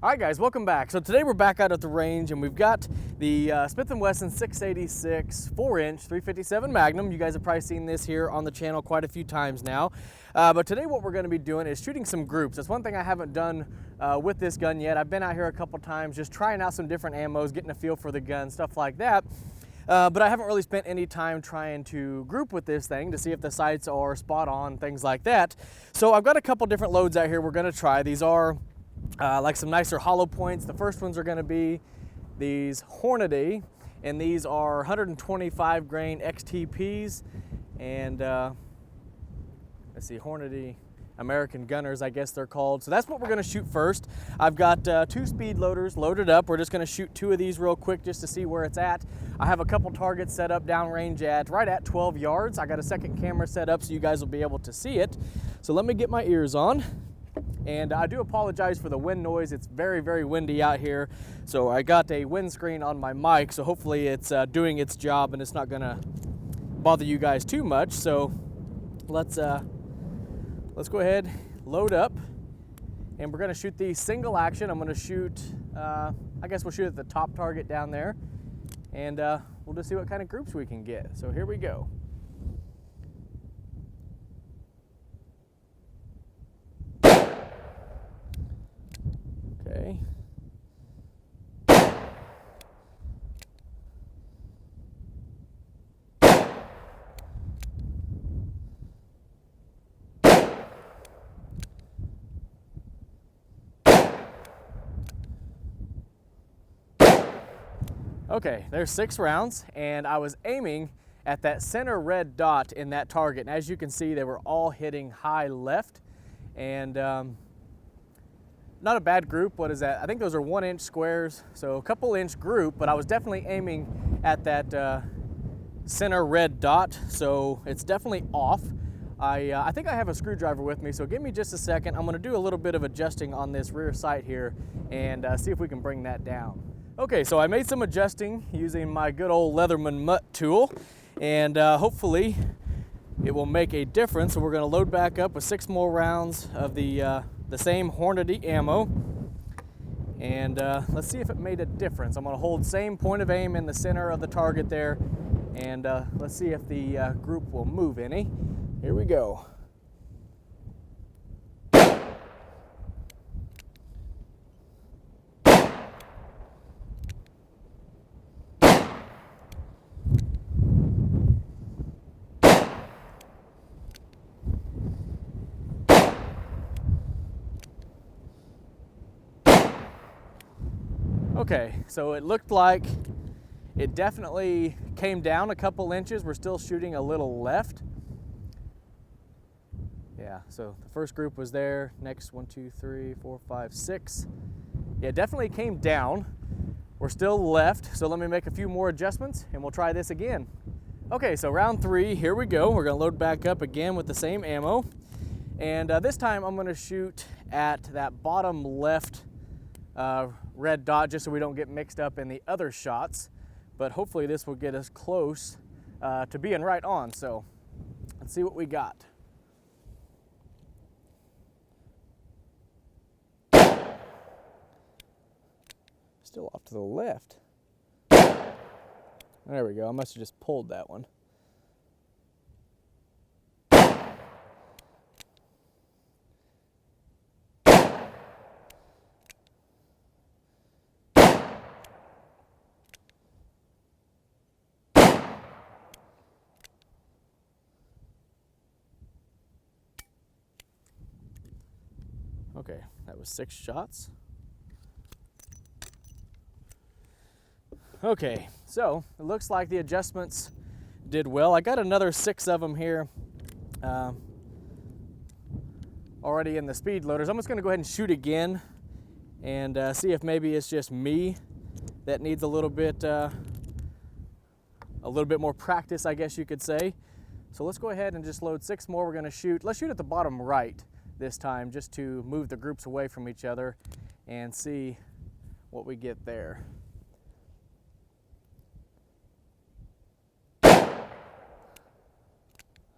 All right, guys, welcome back. So today we're back out at the range, and we've got the Smith & Wesson 686 4-inch 357 Magnum. You guys have probably seen this here on the channel quite a few times now. But today what we're going to be doing is shooting some groups. That's one thing I haven't done with this gun yet. I've been out here a couple times just trying out some different ammos, getting a feel for the gun, stuff like that. But I haven't really spent any time trying to group with this thing to see if the sights are spot on, things like that. So I've got a couple different loads out here we're going to try. These are like some nicer hollow points. The first ones are going to be these Hornady, and these are 125 grain XTPs, and let's see, Hornady American Gunners, I guess they're called. So that's what we're going to shoot first. I've got 2 speed loaders loaded up. We're just going to shoot 2 of these real quick just to see where it's at. I have a couple targets set up downrange at right at 12 yards. I got a second camera set up so you guys will be able to see it. So let me get my ears on. And I do apologize for the wind noise. It's very, very windy out here. So I got a windscreen on my mic, so hopefully it's doing its job and it's not gonna bother you guys too much. So let's go ahead, load up, and we're gonna shoot the single action. I'm gonna shoot, I guess we'll shoot at the top target down there, and we'll just see what kind of groups we can get. So here we go. Okay. Okay, there's 6 rounds, and I was aiming at that center red dot in that target. And as you can see, they were all hitting high left, and not a bad group. What is that? I think those are 1-inch squares, so a couple inch group, but I was definitely aiming at that center red dot, so it's definitely off. I think I have a screwdriver with me, so give me just a second. I'm gonna do a little bit of adjusting on this rear sight here and see if we can bring that down. Okay, so I made some adjusting using my good old Leatherman Mutt tool, and hopefully it will make a difference. So we're gonna load back up with 6 more rounds of the same Hornady ammo, and let's see if it made a difference. I'm going to hold same point of aim in the center of the target there, and let's see if the group will move any. Here we go. Okay, so it looked like it definitely came down a couple inches. We're still shooting a little left. Yeah, so the first group was there. Next, 1, 2, 3, 4, 5, 6. Yeah, definitely came down. We're still left, so let me make a few more adjustments and we'll try this again. Okay, so round 3, here we go. We're gonna load back up again with the same ammo. And this time I'm gonna shoot at that bottom left red dot, just so we don't get mixed up in the other shots, but hopefully this will get us close to being right on. So let's see what we got. Still off to the left. There we go. I must have just pulled that one. Okay, that was 6 shots. Okay, so it looks like the adjustments did well. I got another 6 of them here already in the speed loaders. I'm just gonna go ahead and shoot again and see if maybe it's just me that needs a little bit more practice, I guess you could say. So let's go ahead and just load 6 more. We're gonna shoot, let's shoot at the bottom right this time, just to move the groups away from each other and see what we get there.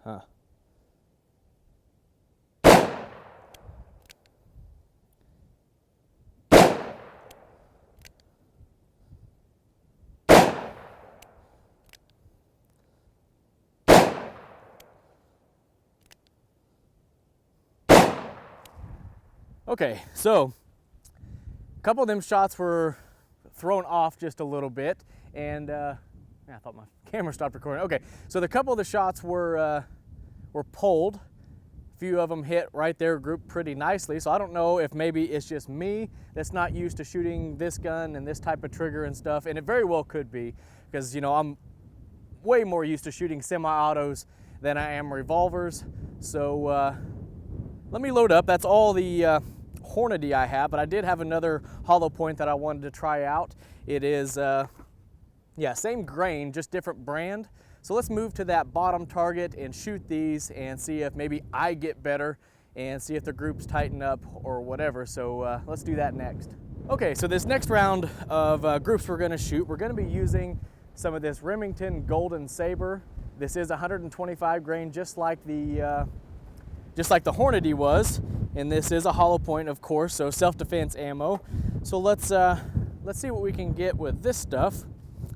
Huh. Okay, so a couple of them shots were thrown off just a little bit, and I thought my camera stopped recording. Okay, so the couple of the shots were pulled. A few of them hit right there, grouped pretty nicely. So I don't know if maybe it's just me that's not used to shooting this gun and this type of trigger and stuff, and it very well could be, because you know I'm way more used to shooting semi-autos than I am revolvers. So let me load up. That's all the Hornady I have, but I did have another hollow point that I wanted to try out. It is, yeah, same grain, just different brand. So let's move to that bottom target and shoot these and see if maybe I get better and see if the groups tighten up or whatever. So let's do that next. Okay, so this next round of groups we're gonna shoot, we're gonna be using some of this Remington Golden Saber. This is 125 grain, just like the Hornady was, and this is a hollow point, of course, so self-defense ammo. So let's see what we can get with this stuff.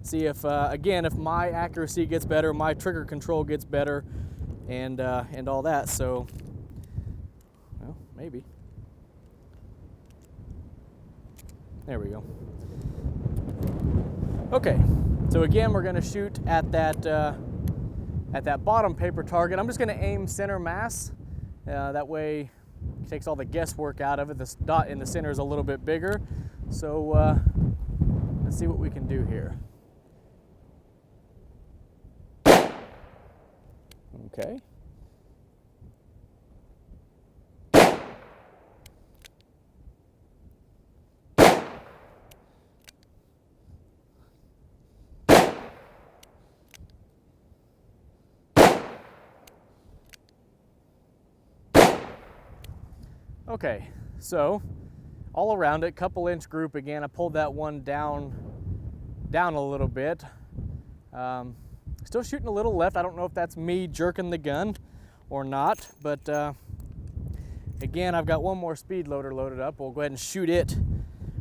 See if again, if my accuracy gets better, my trigger control gets better, and all that. So, well, maybe. There we go. Okay, so again, we're going to shoot at that bottom paper target. I'm just going to aim center mass. That way, it takes all the guesswork out of it. This dot in the center is a little bit bigger. So let's see what we can do here. Okay. Okay, so all around it, couple inch group again. I pulled that one down a little bit. Still shooting a little left. I don't know if that's me jerking the gun or not, but again, I've got one more speed loader loaded up. We'll go ahead and shoot it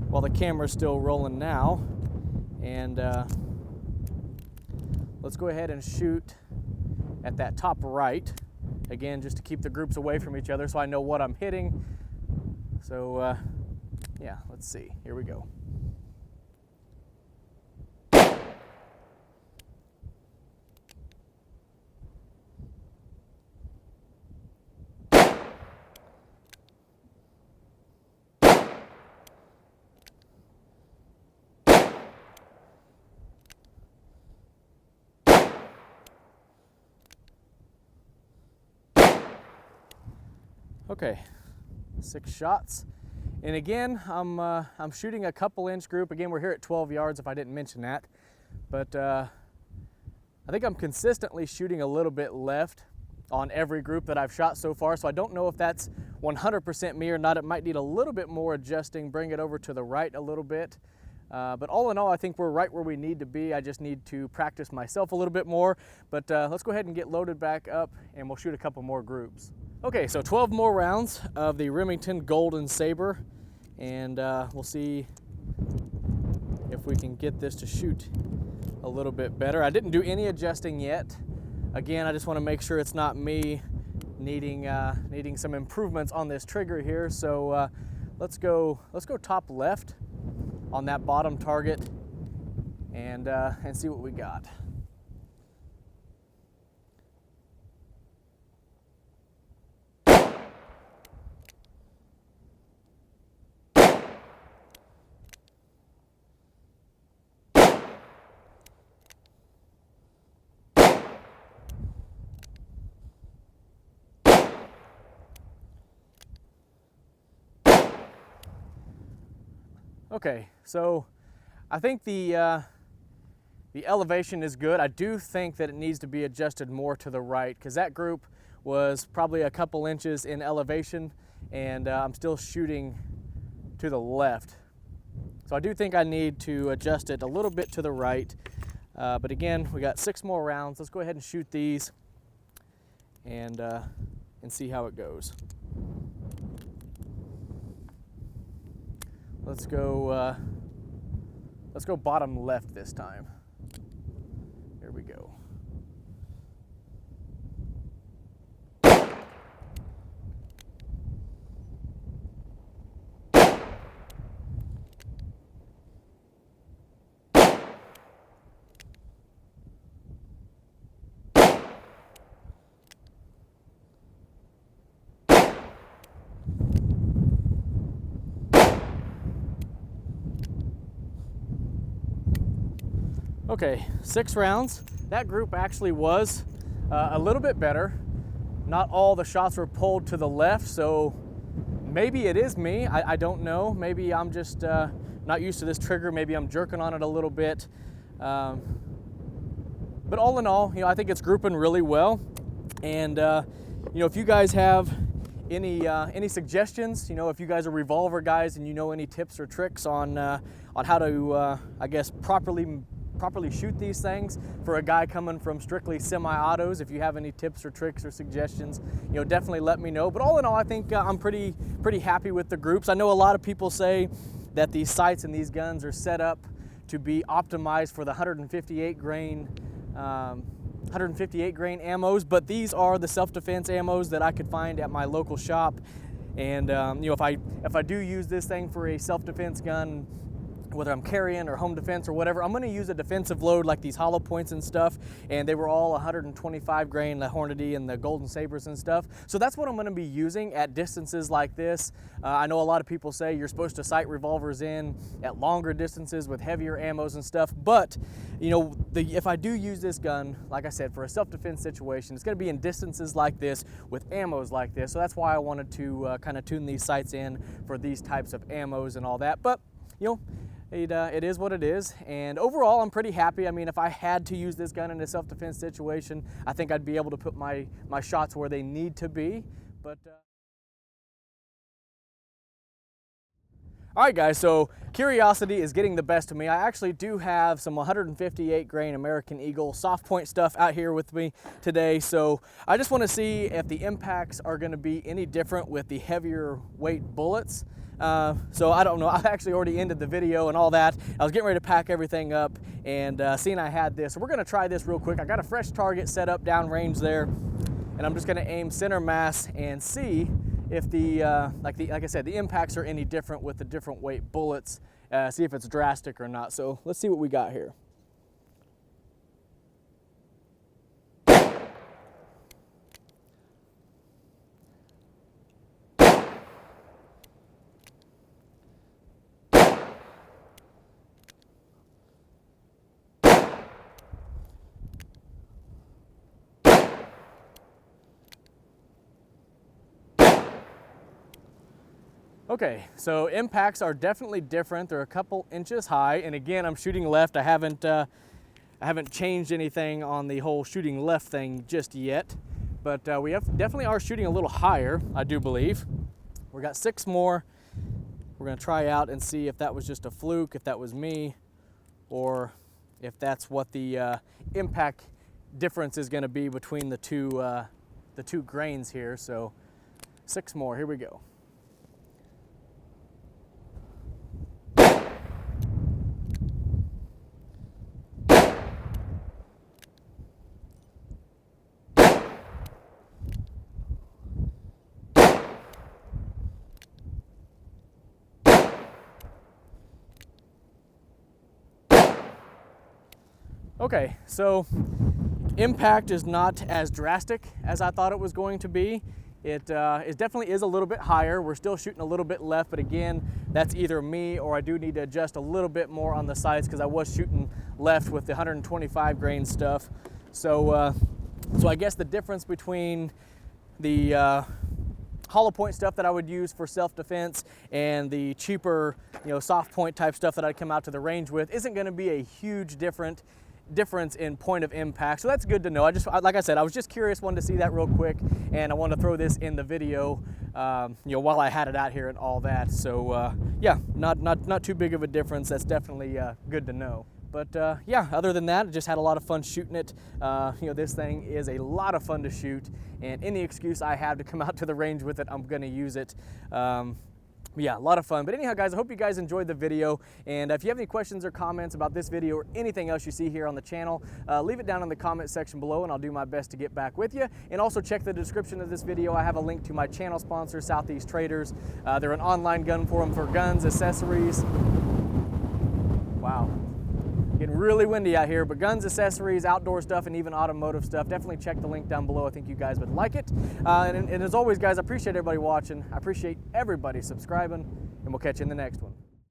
while the camera's still rolling now. And let's go ahead and shoot at that top right. Again, just to keep the groups away from each other so I know what I'm hitting. So yeah, let's see. Here we go. Okay, 6 shots. And again, I'm shooting a couple inch group. Again, we're here at 12 yards if I didn't mention that. But I think I'm consistently shooting a little bit left on every group that I've shot so far. So I don't know if that's 100% me or not. It might need a little bit more adjusting, bring it over to the right a little bit. But all in all, I think we're right where we need to be. I just need to practice myself a little bit more. But let's go ahead and get loaded back up and we'll shoot a couple more groups. Okay, so 12 more rounds of the Remington Golden Saber, and we'll see if we can get this to shoot a little bit better. I didn't do any adjusting yet. Again, I just want to make sure it's not me needing some improvements on this trigger here. So let's go top left on that bottom target and see what we got. Okay, so I think the elevation is good. I do think that it needs to be adjusted more to the right because that group was probably a couple inches in elevation and I'm still shooting to the left. So I do think I need to adjust it a little bit to the right. But again, we got 6 more rounds. Let's go ahead and shoot these and see how it goes. Let's go bottom left this time. Here we go. Okay, 6 rounds. That group actually was a little bit better. Not all the shots were pulled to the left, so maybe it is me. I don't know. Maybe I'm just not used to this trigger. Maybe I'm jerking on it a little bit. But all in all, I think it's grouping really well. And if you guys have any suggestions, if you guys are revolver guys and any tips or tricks on how to, I guess, properly shoot these things for a guy coming from strictly semi-autos, if you have any tips or tricks or suggestions, definitely let me know. But all in all, I think I'm pretty happy with the groups. I know a lot of people say that these sights and these guns are set up to be optimized for the 158 grain ammos, but these are the self-defense ammos that I could find at my local shop. And if I do use this thing for a self-defense gun, whether I'm carrying or home defense or whatever, I'm going to use a defensive load like these hollow points and stuff, and they were all 125 grain, the Hornady and the Golden Sabers and stuff. So that's what I'm going to be using at distances like this. I know a lot of people say you're supposed to sight revolvers in at longer distances with heavier ammos and stuff, but if I do use this gun, like I said, for a self-defense situation, it's going to be in distances like this with ammos like this. So that's why I wanted to kind of tune these sights in for these types of ammos and all that. But it is what it is, and overall I'm pretty happy. I mean, if I had to use this gun in a self-defense situation, I think I'd be able to put my shots where they need to be. But all right guys, so curiosity is getting the best of me. I actually do have some 158 grain American Eagle soft point stuff out here with me today, so I just want to see if the impacts are going to be any different with the heavier weight bullets. So I don't know. I've actually already ended the video and all that. I was getting ready to pack everything up, and seeing I had this, so we're going to try this real quick. I got a fresh target set up downrange there, and I'm just going to aim center mass and see if like I said, the impacts are any different with the different weight bullets. See if it's drastic or not. So let's see what we got here. Okay, so impacts are definitely different. They're a couple inches high, and again, I'm shooting left. I haven't changed anything on the whole shooting left thing just yet, but we definitely are shooting a little higher, I do believe. We got 6 more. We're gonna try out and see if that was just a fluke, if that was me, or if that's what the impact difference is gonna be between the two grains here. So 6 more, here we go. Okay, so impact is not as drastic as I thought it was going to be. It definitely is a little bit higher. We're still shooting a little bit left, but again, that's either me or I do need to adjust a little bit more on the sights because I was shooting left with the 125 grain stuff. So, so I guess the difference between the hollow point stuff that I would use for self-defense and the cheaper, soft point type stuff that I'd come out to the range with isn't going to be a huge difference in point of impact. So that's good to know. Like I said, I was just curious, wanted to see that real quick, and I wanted to throw this in the video, while I had it out here and all that. So yeah, not too big of a difference. That's definitely good to know. But yeah, other than that, I just had a lot of fun shooting it. This thing is a lot of fun to shoot, and any excuse I have to come out to the range with it, I'm gonna use it. Yeah, a lot of fun. But anyhow, guys, I hope you guys enjoyed the video. And if you have any questions or comments about this video or anything else you see here on the channel, leave it down in the comment section below, and I'll do my best to get back with you. And also check the description of this video. I have a link to my channel sponsor, Southeast Traders. They're an online gun forum for guns, accessories. Wow. Getting really windy out here, but guns, accessories, outdoor stuff, and even automotive stuff. Definitely check the link down below. I think you guys would like it. And as always, guys, I appreciate everybody watching. I appreciate everybody subscribing, and we'll catch you in the next one.